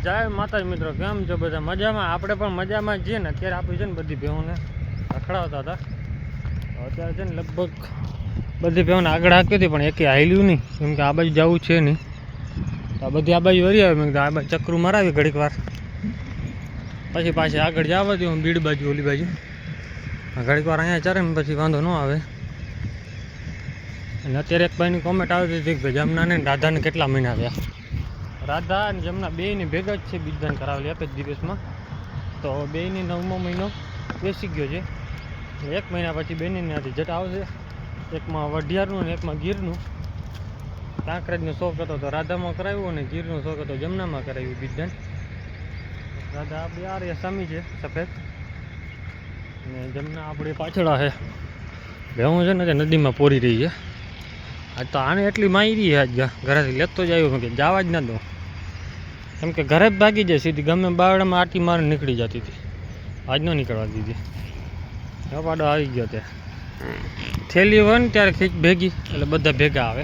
જય માતાજી મિત્રો, કેમ છો બધા? મજામાં? આપણે પણ મજામાં જ છીએ ને. અત્યારે આપણે છે ને બધી ભેહોને રખડાવતા હતા. અત્યારે છે ને લગભગ બધી ભેહોને આગળ હાંકી હતી, પણ એકે હાલ્યું નહીં, કેમ કે આ બાજુ જવું છે નહીં. તો આ બધી આ બાજુ વળી આવે, મેં કીધું આ બાજુ ચક્રું મરાવી ઘડીક વાર, પછી પાછી આગળ જવા દઉં બીડ બાજુ, ઓલી બાજુ ઘડીક વાર અહીંયા ચારે ને પછી વાંધો ન આવે. અને અત્યારે એક ભાઈની કોમેન્ટ આવતી હતી કે જમના ને રાધાને કેટલા મહિના થયા. રાધા અને જમના બેયની ભેગા જ છે, બીજદાન કરાવેલી એક જ દિવસમાં. તો બેયની 9મો મહિનો બેસી ગયો છે. એક મહિના પછી બેની ત્યાંથી જટ આવશે, એકમાં વઢિયારનું ને એકમાં ગીરનું. કાંકરેજનો શોખ હતો તો રાધામાં કરાવ્યું, અને ગીરનો શોખ હતો જમનામાં કરાવ્યું બીજદાન. રાધા આપણી આ રે સામી છે સફેદ, અને જમના આપણી પાછળ છે. ભેહું છે ને તે નદીમાં પોરી રહી છે. આજ તો આને એટલી મારી છે, આજ ઘરેથી લેતો જ આવ્યો કે જવા જ ના દો, કેમ કે ઘરે જ ભાગી જાય સીધી, ગમે બાવડામાં આટી મારે નીકળી જતી હતી. આજ ન નીકળવા દીધી. પાડો આવી ગયો ત્યાં થેલી હોય ને ત્યારે ખીચ ભેગી, એટલે બધા ભેગા આવે.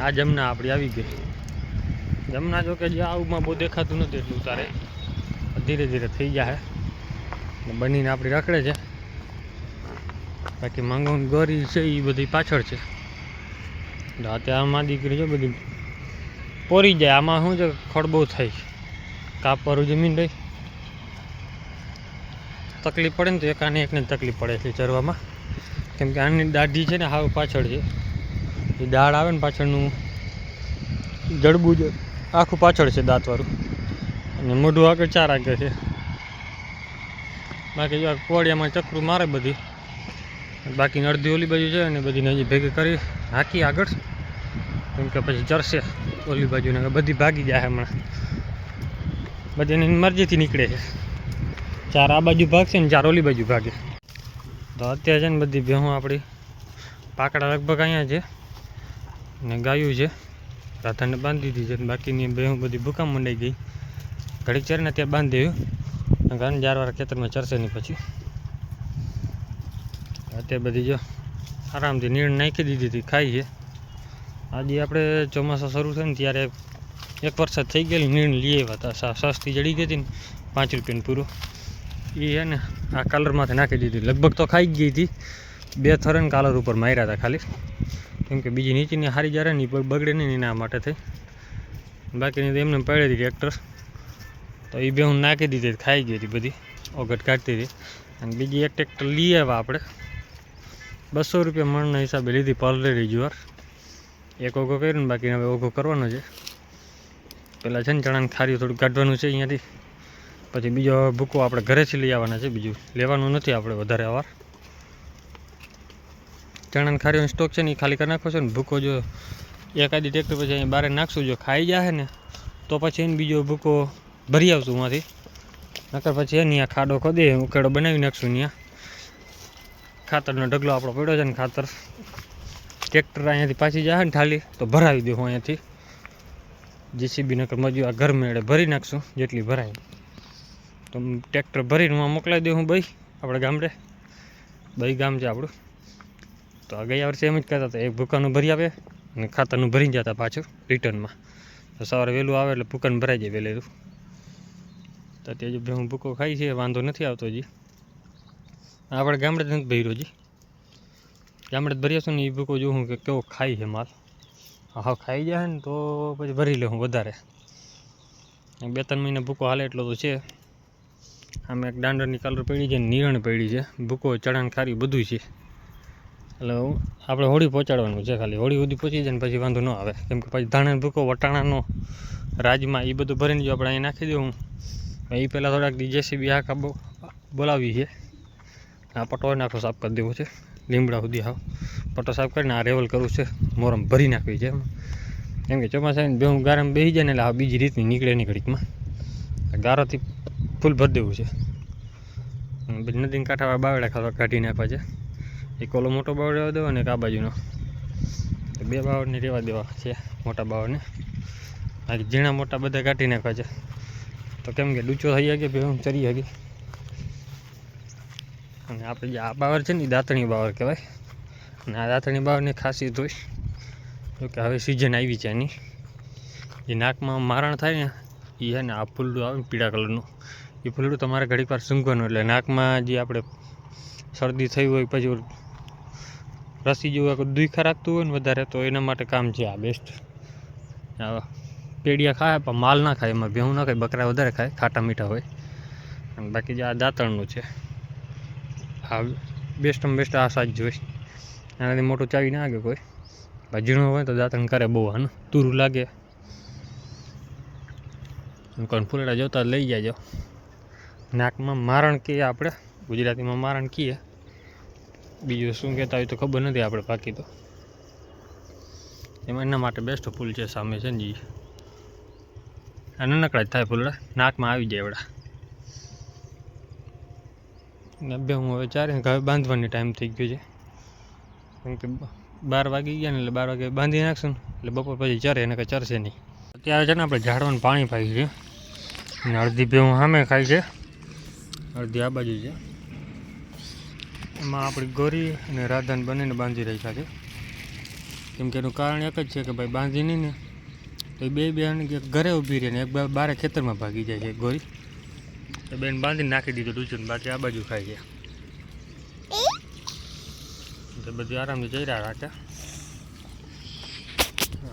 આ જમના આપણી આવી ગઈ. જમના જો કે જે આવુંમાં બહુ દેખાતું નથી એટલું, તારે ધીરે ધીરે થઈ જાય. બનીને આપણી રખડે છે. બાકી માંગવન ગોરી છે એ બધી પાછળ છે. અત્યારે આમાં દીકરી છે બધી પોરી જાય. આમાં શું છે, ખડ બહુ થાય છે, કાપવાનું જમીન રહી, તકલીફ પડે ને તો એકાને એકને તકલીફ પડે છે ચરવામાં, કેમ કે આની દાઢી છે ને હાવ પાછળ છે. એ દાળ આવે ને પાછળનું જડબું જ આખું પાછળ છે દાંતવાળું, અને મોઢું આગળ 4 આગળ છે. બાકી જો કોડિયામાં ચક્રું મારે બધી, બાકી અડધી ઓલી બાજુ છે, અને બધીને હજી ભેગી કરી હાકી આગળ, કેમ કે પછી ચરશે ઓલી બાજુને. બધી ભાગી જાય હમણાં, બધી એની મરજીથી નીકળે છે. 4 આ બાજુ ભાગશે ને 4 ઓલી બાજુ ભાગે. તો અત્યારે છે ને બધી ભેહું આપણી પાકડા લગભગ અહીંયા છે, ને ગાયું છે. રાધાને બાંધી દીધી છે, બાકીની ભેહું બધી ભૂકા મંડાઈ ગઈ. ઘડીક ચરીને અત્યારે બાંધી દેવું, કારણ 4 વાર ખેતરમાં ચરશે નહીં પછી. અત્યારે બધી જો આરામથી નીણ નાખી દીધી હતી, ખાઈ છે. આજે આપણે ચોમાસું શરૂ થાય ને ત્યારે એક વરસાદ થઈ ગયેલી, નીણ લઈ આવ્યા હતા. સસ્તી જડી ગઈ હતી ને 5 રૂપિયાનું પૂરું, એ છે ને આ કલરમાંથી નાખી દીધી. લગભગ તો ખાઈ ગઈ હતી. 2 થરન કાલર ઉપર માર્યા હતા ખાલી, કેમ કે બીજી નીચેની હારી જ્યારે નહીં બગડે નહીં એના માટે થઈ. બાકીની તો એમને પડે હતી ટ્રેક્ટર, તો એ બે હું નાખી દીધી, ખાઈ ગઈ હતી બધી, ઓગટ કાઢતી હતી. અને બીજી એક ટ્રેક્ટર લઈ આવ્યા આપણે, 200 રૂપિયા મણના હિસાબે લીધી પલરેડી જુવાર. એક ઓઘો કર્યો ને બાકી હવે ઓઘો કરવાનો છે. પહેલાં છે ને ચણાને ખારીઓ થોડું કાઢવાનું છે અહીંયાથી, પછી બીજો ભૂકો આપણે ઘરેથી લઈ આવવાના છે, બીજું લેવાનું નથી આપણે વધારે વાર. ચણાને ખારીઓનો સ્ટોક છે ને એ ખાલી કરી નાખો છે ને. ભૂકો જો એકાદી ટ્રેક્ટર પછી અહીં બહાર નાખશું, જો ખાઈ જાય ને તો પછી એને બીજો ભૂકો ભરી આવશું એમાંથી, નકર પછી એ ત્યાં ખાડો ખોદી ઉકેડો બનાવી નાખશું. ત્યાં ખાતરનો ઢગલો આપણો પડ્યો છે ને, ખાતર ટ્રેક્ટર અહીંયાથી પાછી જાય ને ઠાલી તો ભરાવી દઉં અહીંયાથી JCB, નકર મજૂર આ ઘર મેળે ભરી નાખશું જેટલી ભરાય. તો ટ્રેક્ટર ભરીને હું મોકલાવી દઉં ભાઈ આપણે ગામડે. ભાઈ ગામ છે આપણું. તો આ ગયા વર્ષે એમ જ કહેતા હતા, એક ભૂકાનું ભરી આવે અને ખાતરનું ભરી જતા પાછું રિટર્નમાં. તો સવારે વહેલું આવે એટલે ભૂકાનું ભરાઈ જાય વહેલું. તો અત્યારે જો હું ભૂકો ખાઈ છે, વાંધો નથી આવતો હજી. આપણે ગામડે નથી ભર્યો હજી, ગામડે જ ભરી આવશું ને. એ ભૂકો જોઉં કે કેવો ખાઈ છે માલ. હા ખાઈ જાય ને તો પછી ભરી લઉં વધારે. 2-3 મહિના ભૂકો હાલે એટલો તો છે. આમાં એક દાંડરની કલર પડી છે, નીરણ પડી છે, ભૂકો ચણાને ખારી બધું છે. એટલે આપણે હોળી પહોંચાડવાનું છે, ખાલી હોળી સુધી પહોંચી જાય ને પછી વાંધો ન આવે, કેમ કે પછી ધાણા ભૂકો વટાણાનો રાજમાં એ બધું ભરીને જો આપણે અહીંયા નાખી દઉં. એ પહેલાં થોડાક JCB આખા બોલાવી છે. આ પટો નાખો સાફ કરી દેવો છે, લીમડા સુધી હાવ પટો સાફ કરીને આ રેવલ કરવું છે, મોરમ ભરી નાખવી છે. કેમ કે ચોમાસાની ભેહું ગારામાં બેસી જાય ને એટલે આ બીજી રીતની નીકળે નહીં ઘડીકમાં. ગારાથી ફૂલ ભરી દેવું છે. પછી નદીને કાંઠા બાવડા ખાવા કાઢી નાખવા છે. એક ઓલો મોટો બાવળ રહેવા દેવો ને એક આ બાજુનો, 2 બાવળને રહેવા દેવા છે મોટા બાવળને. બાકી ઝીણા મોટા બધા કાઢી નાખવા છે. તો કેમ કે ડૂચો થઈ જાય કે ભેહું ચરી હગી. અને આપણે જે આ બાવર છે ને એ દાંતણી બાવર કહેવાય. અને આ દાંતણી બાવરની ખાસિયત હોય, જોકે હવે સિઝન આવી છે એની, જે નાકમાં મારણ થાય ને એ છે ને આ ફૂલડું આવે ને પીળા કલરનું, એ ફૂલડું તમારે ઘડીક વાર સૂંઘવાનું, એટલે નાકમાં જે આપણે શરદી થઈ હોય પછી રસી જેવું દુખા રાખતું હોય ને વધારે, તો એના માટે કામ છે આ બેસ્ટ. પેડિયા ખાય પણ માલ ના ખાય, એમાં ભેહું ના ખાય, બકરા વધારે ખાય, ખાટા મીઠા હોય. અને બાકી જે આ દાંતણનું છે આ બેસ્ટમાં બેસ્ટ આ સાજ જોઈ, એનાથી મોટું ચાવી ના આગે કોઈ. ઝીણું હોય તો દાંતણ કરે બહુ, આનું તુરું લાગે. કોણ ફૂલડા જોતા લઈ જાજો. નાકમાં મારણ કહીએ આપણે, ગુજરાતીમાં મારણ કહીએ, બીજું શું કહેતા હોય તો ખબર નથી આપણે. બાકી તો એમાં એના માટે બેસ્ટ ફૂલ છે સામે છે ને, આ નાનકડા જ થાય ફૂલડા, નાકમાં આવી જાય એવડા. ને બે હું હવે ચારે ઘરે બાંધવાની ટાઈમ થઈ ગયો છે, કેમ કે 12 વાગી ગયા ને, એટલે 12 વાગે બાંધી નાખશું એટલે બપોર પછી ચરે, એને કંઈ ચરશે નહીં. અત્યારે છે ને આપણે ઝાડવાનું પાણી પાઈ છે, અને અડધી ભેહું સામે ખાય છે, અડધી આ બાજુ છે. એમાં આપણી ગોરી અને રાધાને બંનેને બાંધી રાખ્યા છે, કેમ કે એનું કારણ એક જ છે કે ભાઈ બાંધી નહીં ને તો બે ઘરે ઊભી રહે ને એક બારે ખેતરમાં ભાગી જાય છે. ગોરી તો બેન બાંધીને નાખી દીધું ડૂચું, બાકી આ બાજુ ખાય છે. તો બધું આરામથી ચર્યા રાખે.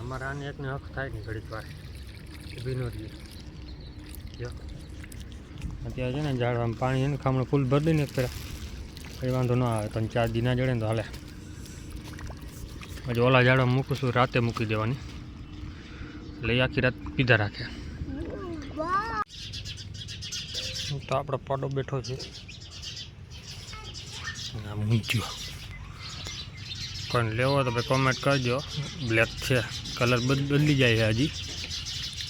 અમારે આને એકને હક થાય નહીં ઘડીક વાર ઊભી ન રહીએ. જો અત્યારે છે ને ઝાડવામાં પાણી છે ને ખામણું ફૂલ ભરી દઈને એક ફેરા કંઈ વાંધો ન આવે, 3-4 દી ના જડે ને તો હાલે. પછી ઓલા ઝાડમાં મૂકું છું, રાતે મૂકી દેવાની, એટલે એ આખી રાત પીધા રાખે. તો આપણો પાડો બેઠો છે આ મૂંઝ્યો. પણ લેવો તો ભાઈ કોમેન્ટ કરજો. બ્લેક છે, કલર બદલી જાય છે. હજી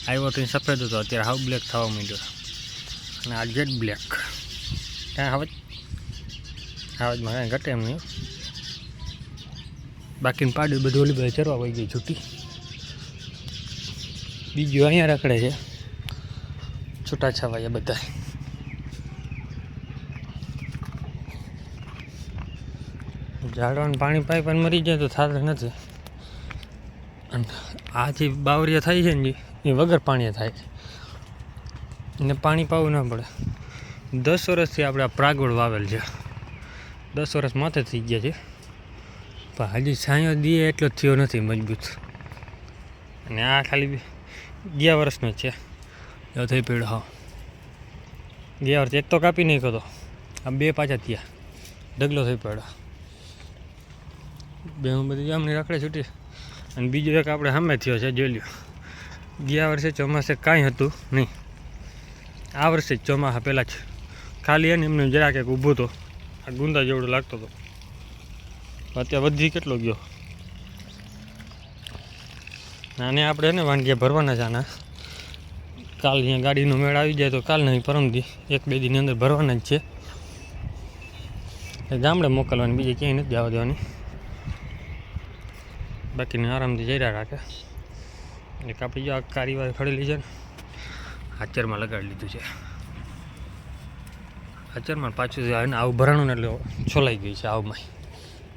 આવ્યો તો સફેદ હતો, અત્યારે હાવ બ્લેક થવા માંડ્યો. અને આ જેટ બ્લેક કાંઈ હાવજમાં કાંઈ ઘટે એમ નહીં. બાકીની પાડી બધી ઓલી બધી ચરવા વહી ગઈ છૂટી. બીજું અહીંયા રખડે છે છૂટા છવાયા બધા. ઝાડવાનું પાણી પાઈ પણ મરી જાય તો થતું નથી. અને આ જે બાવરિયા થાય છે ને એ વગર પાણીએ થાય, એને પાણી પાવું ના પડે. 10 વર્ષથી આપણે આ પ્રાગવડ વાવેલ છે, 10 વર્ષ માથે થઈ ગયા છે, પણ હજી છાંયો દીએ એટલો થયો નથી મજબૂત. અને આ ખાલી ગયા વર્ષનો જ છે, એવો થઈ પડ્યો. હા, ગયા વર્ષ એક તો કાપી નાખ્યો હતો, આ 2 પાછા થયા, ઢગલો થઈ પડ્યો. બે હું બધી જામની રાખડે છૂટી. અને બીજું એક આપણે સામે થયો છે, જોઈ લ્યો. ગયા વર્ષે ચોમાસે કાંઈ હતું નહીં, આ વર્ષે જ ચોમાસા પહેલાં જ ખાલી એને એમને જરાક એક ઊભો હતો, આ ગુંદા જેવડો લાગતો હતો. અત્યારે વધી કેટલો ગયો. આને આપણે એને વાનગીયા ભરવાના છે. આના કાલ અહીંયા ગાડીનો મેળ આવી જાય તો કાલ નહીં પરમદી 1-2 દીની અંદર ભરવાના જ છે. એ ગામડે મોકલવાની, બીજે ક્યાંય નથી જવા દેવાની. બાકીને આરામથી જઈ રાખે. એક આપણી જો આ કારીવાર ખડેલી છે ને, હાચરમાં લગાડી લીધું છે. હાચરમાં પાછું ને આવું ભરાણું ને એટલે છોલાઈ ગઈ છે આવમાં.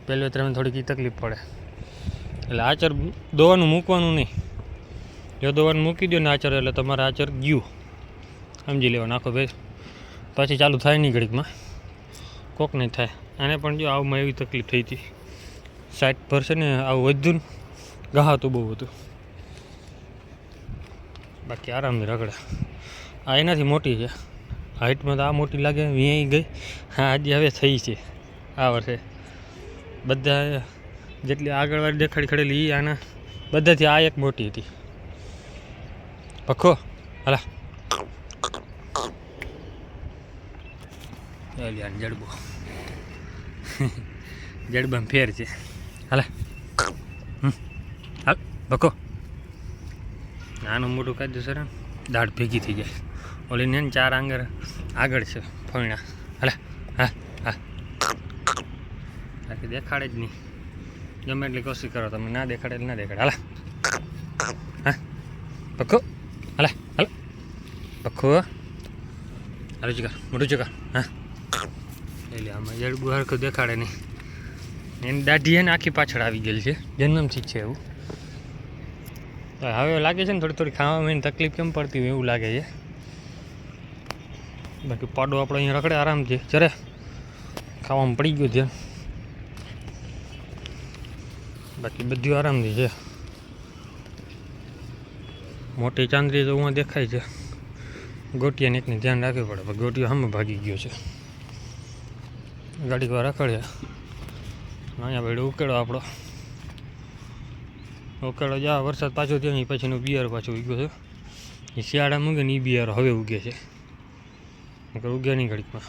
પહેલી વાર થોડીક તકલીફ પડે, એટલે આચર દોવાનું મૂકવાનું નહીં. જો દોવાનું મૂકી દો ને આચર, એટલે તમારે આચર ગયું સમજી લેવાનું આખો ભાઈ. પછી ચાલુ થાય નહીં ઘડીકમાં, કોક નહીં થાય. આને પણ જો આવમાં એવી તકલીફ થઈ હતી, 60% ને આવું વધ્યું ને ગહાતું બહુ હતું. બાકી આરામથી રગડે. આ એનાથી મોટી છે હાઇટમાં, તો આ મોટી લાગે વ્યાઈ ગઈ. હા, આજે હવે થઈ છે આ વર્ષે. બધા જેટલી આગળવાળી દેખાડી ખડેલી એ આના બધાથી આ એક મોટી હતી. પખો હાલા જડબો જડબામાં ફેર છે. હાલા હાલ પખો. નાનું મોટું કાઢ્યું સર, દાઢ ભેગી થઈ જાય. ઓલી ને 4 આંગર આગળ છે ફોયણા. હાલા હા હા, બાકી દેખાડે જ નહીં. ગમે એટલી કોશિશ કરો તમે, ના દેખાડે એટલે ના દેખાડે. હાલા હા પખો. હાલા હાલ પખો. હાલું ચુકા મોટું ચુકા. હા એટલે આમાં જડબું હરખું દેખાડે નહીં. એની દાઢી એને આખી પાછળ આવી ગયેલી છે, જન્મથી જ છે એવું. હવે લાગે છે ને થોડી થોડી ખાવામાં તકલીફ કેમ પડતી હોય એવું લાગે છે. બાકી પાડો આપણો અહીંયા રખડે આરામથી જરે ખાવામાં પડી ગયું ધ્યાન. બાકી બધું આરામથી છે. મોટી ચાંદરી તો હું દેખાય છે. ગોટિયાને એકને ધ્યાન રાખવું પડે પણ ગોટિયો સામે ભાગી ગયો છે. ગાડી વાર રખડ્યા અહીંયા ભાઈ ઉકેળો આપણો ઉકેળો જા વરસાદ પાછો થયો ને પછીનું બિયાર પાછું ઉગ્યો છે. એ શિયાળામાં ઉગે ને એ બિયાર હવે ઉગે છે. ઉગે નહીં ઘડીકમાં.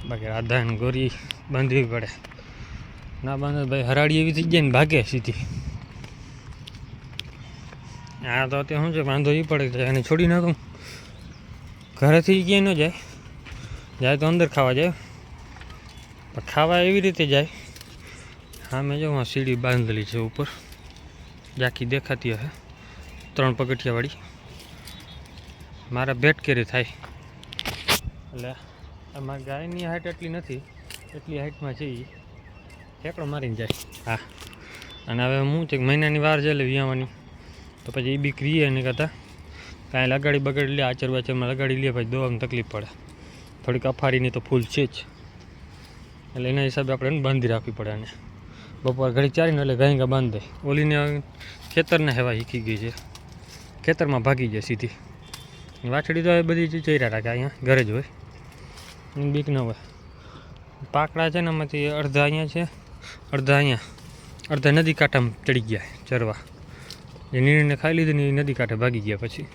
બાકી રાધા ને ગોરી બાંધવી પડે. ના બાંધે ભાઈ હરાડી એવી થઈ જાય ને ભાગે સીધી. આ તો અત્યારે શું છે વાંધો એ પડે કે એને છોડી નાખું ઘરેથી ક્યાંય ન જાય. જાય તો અંદર ખાવા જાય પણ ખાવા એવી રીતે જાય. હા મેં જો સીડી બાંધેલી છે ઉપર જાખી દેખાતી હશે 3 પગથિયાવાળી. મારા બેટ કેરી થાય એટલે આમાં ગાયની હાઈટ એટલી નથી એટલી હાઈટમાં છે એ ઠેકડો મારીને જાય. હા અને હવે હું છે મહિનાની વાર છે એટલે વિયાવાની તો પછી એ બી ક્રિએ નહીં કરતા કાંઈ લગાડી બગાડી લે આચર વાચરમાં લગાડી લે પછી દવામાં તકલીફ પડે. થોડીક અફારીની તો ફૂલ છે જ એટલે એના હિસાબે આપણે એને બાંધી રાખવી પડે. અને બપોર ઘડી ચારીને એટલે ગાયંગા બાંધે. ઓલીને ખેતરના હેવા શીખી ગઈ છે ખેતરમાં ભાગી જાય સીધી. વાછડી તો એ બધી ચર્યા રાખે અહીંયા ઘરે જ હોય એની બીક ન હોય. પાકડા છે ને એમાંથી અડધા અહીંયા છે અડધા અહીંયા અડધા નદી કાંઠામાં ચડી ગયા ચરવા. જે નીરને ખાઈ લીધી ને એ નદી કાંઠે ભાગી ગયા પછી